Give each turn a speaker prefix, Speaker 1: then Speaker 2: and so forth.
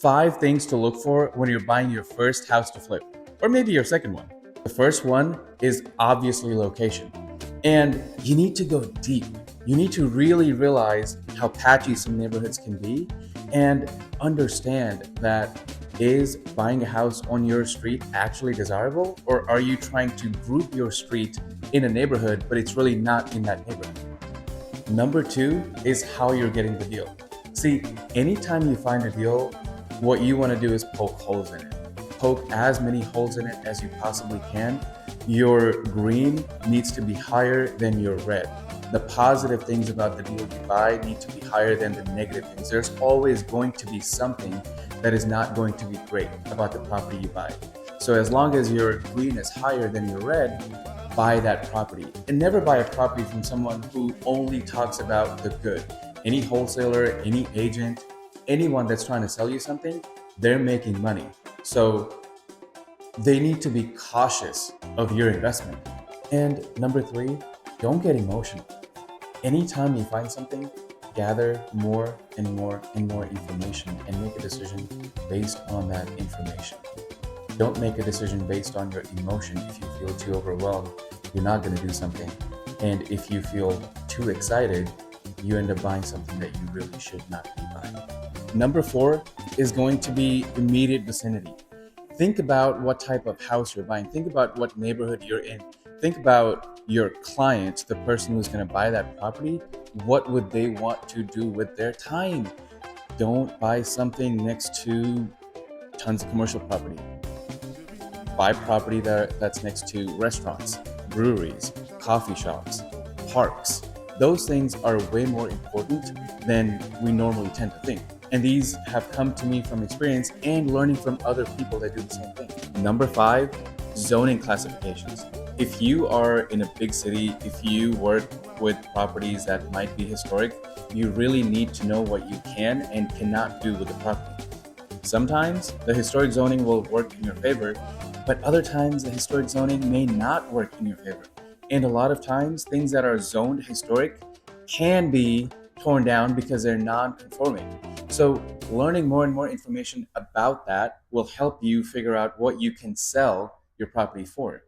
Speaker 1: 5 things to look for when you're buying your first house to flip, or maybe your second one. The first one is obviously location. And you need to go deep. You need to really realize how patchy some neighborhoods can be and understand that is buying a house on your street actually desirable, or are you trying to group your street in a neighborhood but it's really not in that neighborhood? Number two is how you're getting the deal. See, anytime you find a deal, what you want to do is poke holes in it. Poke as many holes in it as you possibly can. Your green needs to be higher than your red. The positive things about the deal you buy need to be higher than the negative things. There's always going to be something that is not going to be great about the property you buy. So as long as your green is higher than your red, buy that property. And never buy a property from someone who only talks about the good. Any wholesaler, any agent, anyone that's trying to sell you something, they're making money. So they need to be cautious of your investment. And number three, don't get emotional. Anytime you find something, gather more and more and more information and make a decision based on that information. Don't make a decision based on your emotion. If you feel too overwhelmed, you're not going to do something. And if you feel too excited, you end up buying something that you really should not be buying. Number four is going to be immediate vicinity. Think about what type of house you're buying. Think about what neighborhood you're in. Think about your client, the person who's going to buy that property. What would they want to do with their time? Don't buy something next to tons of commercial property. Buy property that's next to restaurants, breweries, coffee shops, parks. Those things are way more important than we normally tend to think. And these have come to me from experience and learning from other people that do the same thing. Number five, zoning classifications. If you are in a big city, if you work with properties that might be historic, you really need to know what you can and cannot do with the property. Sometimes the historic zoning will work in your favor, but other times the historic zoning may not work in your favor. And a lot of times things that are zoned historic can be torn down because they're non-conforming. So learning more and more information about that will help you figure out what you can sell your property for.